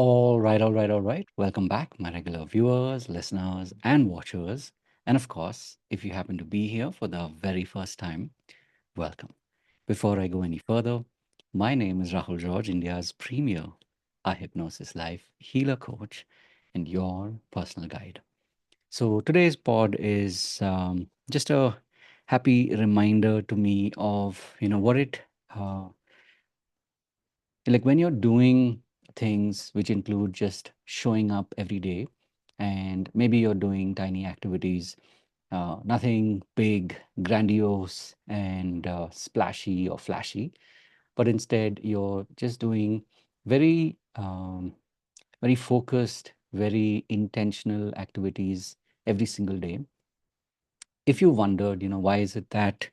All right. Welcome back, my regular viewers, listeners, and watchers. And of course, if you happen to be here for the very first time, welcome. Before I go any further, my name is Rahul George, India's premier hypnosis life healer coach and your personal guide. So today's pod is just a happy reminder to me of what it like when you're doing things which include just showing up every day, and maybe you're doing tiny activities, nothing big, grandiose, and splashy or flashy, but instead you're just doing very, very focused, very intentional activities every single day. If you wondered, why is it that,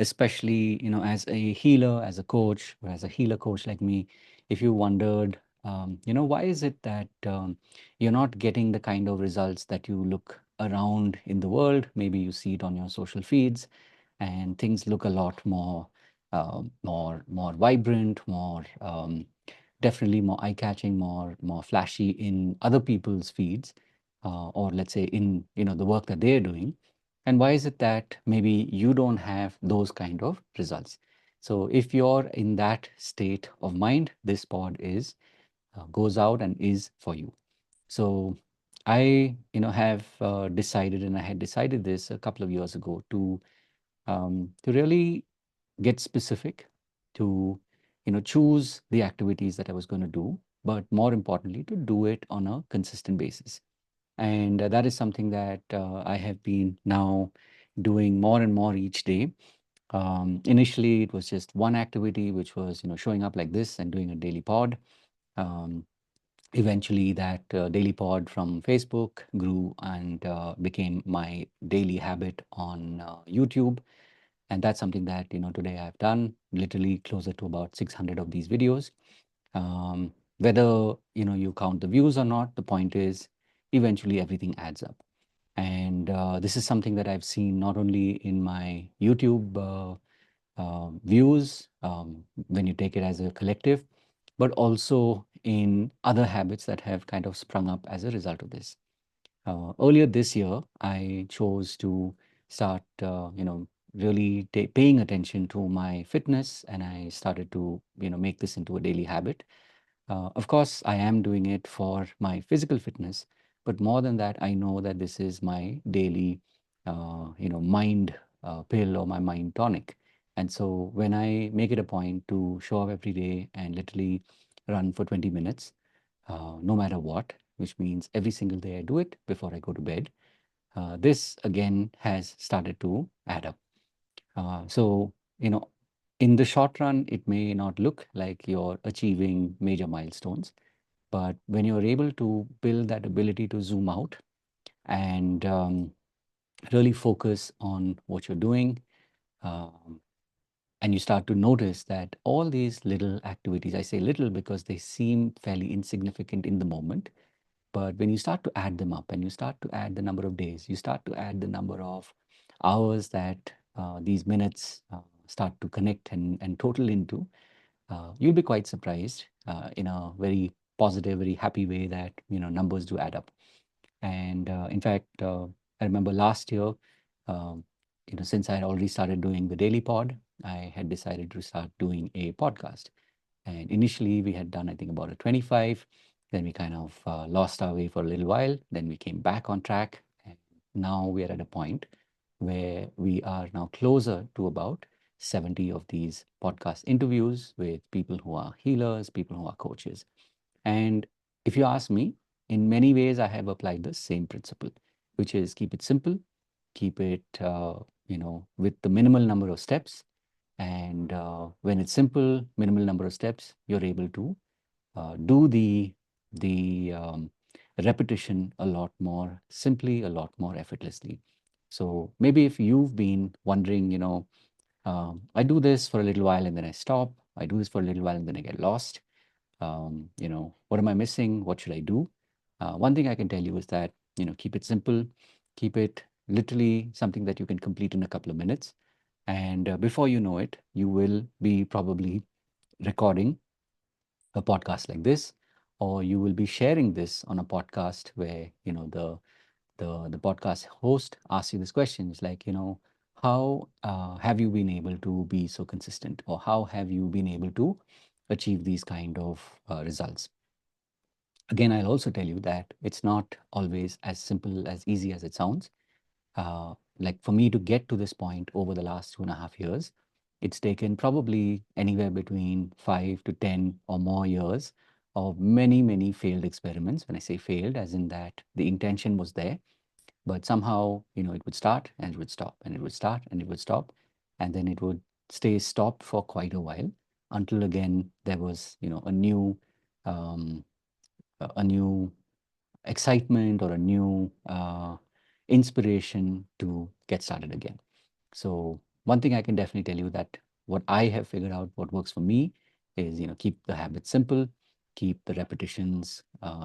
especially, as a healer, as a coach, or as a healer coach like me, if you wondered, why is it that you're not getting the kind of results that you look around in the world? Maybe you see it on your social feeds, and things look a lot more vibrant, more definitely more eye-catching, more flashy in other people's feeds, or let's say in the work that they're doing. And why is it that maybe you don't have those kind of results? So if you're in that state of mind, this pod is goes out and is for you. So I, have decided, and I had decided this a couple of years ago to really get specific, to choose the activities that I was going to do, but more importantly, to do it on a consistent basis. And that is something that I have been now doing more and more each day. Initially, it was just one activity, which was showing up like this and doing a daily pod. Um, Eventually, that daily pod from Facebook grew and became my daily habit on YouTube, and that's something that today I've done literally closer to about 600 of these videos. Whether you count the views or not, the point is eventually everything adds up. And this is something that I've seen not only in my YouTube views, when you take it as a collective, but also in other habits that have kind of sprung up as a result of this. Earlier this year, I chose to start, really paying attention to my fitness, and I started to, make this into a daily habit. Of course, I am doing it for my physical fitness, but more than that, I know that this is my daily, mind pill or my mind tonic. And so when I make it a point to show up every day and literally run for 20 minutes, no matter what, which means every single day I do it before I go to bed, this again has started to add up. So, in the short run, it may not look like you're achieving major milestones, but when you're able to build that ability to zoom out and really focus on what you're doing, um, and you start to notice that all these little activities, I say little because they seem fairly insignificant in the moment, but when you start to add them up and you start to add the number of days, you start to add the number of hours that these minutes start to connect and total into, you'll be quite surprised in a very positive, very happy way that numbers do add up. And in fact, I remember last year, um, since I had already started doing the daily pod, I had decided to start doing a podcast. And initially, we had done, I think, about a 25. Then we kind of lost our way for a little while. Then we came back on track. And now we are at a point where we are now closer to about 70 of these podcast interviews with people who are healers, people who are coaches. And if you ask me, in many ways, I have applied the same principle, which is keep it simple, keep it, with the minimal number of steps. And when it's simple, minimal number of steps, you're able to do the repetition a lot more simply, a lot more effortlessly. So maybe if you've been wondering, I do this for a little while and then I stop. I do this for a little while and then I get lost. What am I missing? What should I do? One thing I can tell you is that, keep it simple, keep it literally something that you can complete in a couple of minutes. And before you know it, you will be probably recording a podcast like this, or you will be sharing this on a podcast where, the podcast host asks you this question. It's like, how have you been able to be so consistent, or how have you been able to achieve these kind of results? Again, I'll also tell you that it's not always as simple, as easy as it sounds. Like for me to get to this point over the last 2.5 years, it's taken probably anywhere between 5 to 10 or more years of many, many failed experiments. When I say failed, as in that the intention was there, but somehow, it would start and it would stop, and it would start and it would stop, and then it would stay stopped for quite a while until again there was, um, a new excitement or a new inspiration to get started again. So one thing I can definitely tell you that what I have figured out, what works for me is, keep the habits simple, keep the repetitions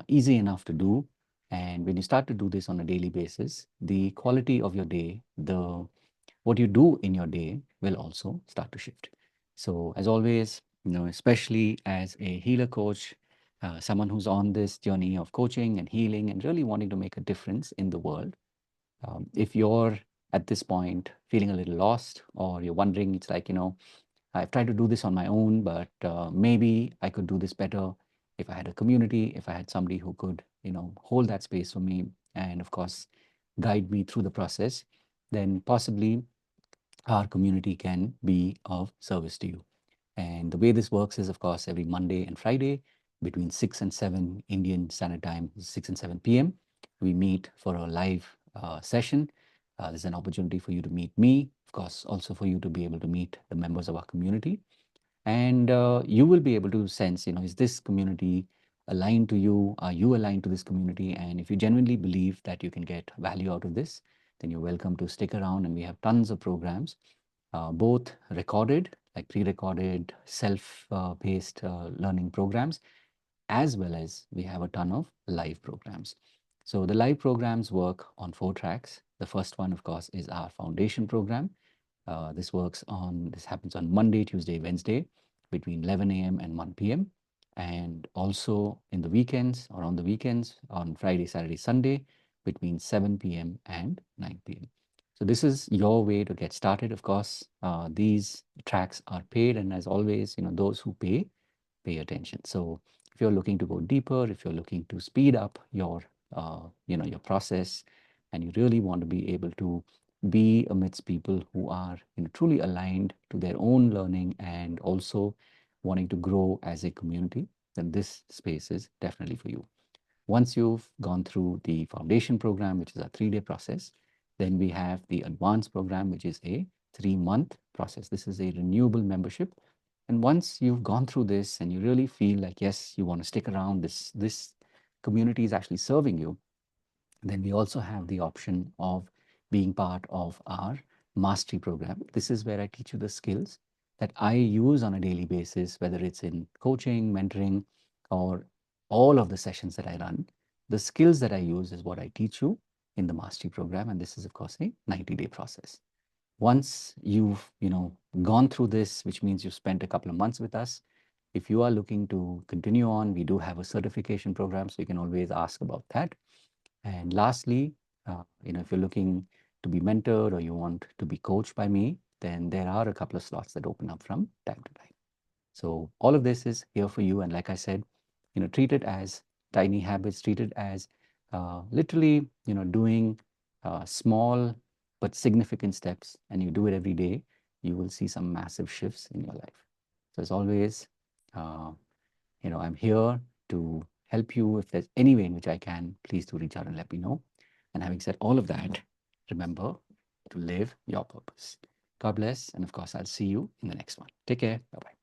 easy enough to do. And when you start to do this on a daily basis, the quality of your day, the what you do in your day will also start to shift. So as always, especially as a healer coach, someone who's on this journey of coaching and healing and really wanting to make a difference in the world, if you're at this point feeling a little lost, or you're wondering, it's like, I've tried to do this on my own, but maybe I could do this better if I had a community, if I had somebody who could, hold that space for me and, of course, guide me through the process, then possibly our community can be of service to you. And the way this works is, of course, every Monday and Friday between 6 and 7 Indian Standard Time, 6 and 7 p.m., we meet for a live session. There's an opportunity for you to meet me, of course, also for you to be able to meet the members of our community. And you will be able to sense, is this community aligned to you? Are you aligned to this community? And if you genuinely believe that you can get value out of this, then you're welcome to stick around. And we have tons of programs, both recorded, like pre-recorded, self-paced learning programs, as well as we have a ton of live programs. So the live programs work on 4 tracks. The first one, of course, is our foundation program. This happens on Monday, Tuesday, Wednesday between 11 a.m. and 1 p.m. And also in the weekends, or on the weekends on Friday, Saturday, Sunday between 7 p.m. and 9 p.m. So this is your way to get started. Of course, these tracks are paid, and as always, those who pay attention. So if you're looking to go deeper, if you're looking to speed up your process, and you really want to be able to be amidst people who are, truly aligned to their own learning and also wanting to grow as a community, then this space is definitely for you. Once you've gone through the foundation program, which is a 3-day process, then we have the advanced program, which is a 3-month process. This is a renewable membership. And once you've gone through this and you really feel like, yes, you want to stick around, this community is actually serving you, then we also have the option of being part of our mastery program. This is where I teach you the skills that I use on a daily basis, whether it's in coaching, mentoring, or all of the sessions that I run. The skills that I use is what I teach you in the mastery program. And this is, of course, a 90-day process. Once you've, gone through this, which means you've spent a couple of months with us, if you are looking to continue on, we do have a certification program, so you can always ask about that. And lastly, if you're looking to be mentored or you want to be coached by me, then there are a couple of slots that open up from time to time. So all of this is here for you. And like I said, treat it as tiny habits, treat it as literally, doing small but significant steps, and you do it every day, you will see some massive shifts in your life. So as always, uh, I'm here to help you. If there's any way in which I can, please do reach out and let me know. And having said all of that, remember to live your purpose. God bless. And of course, I'll see you in the next one. Take care. Bye bye.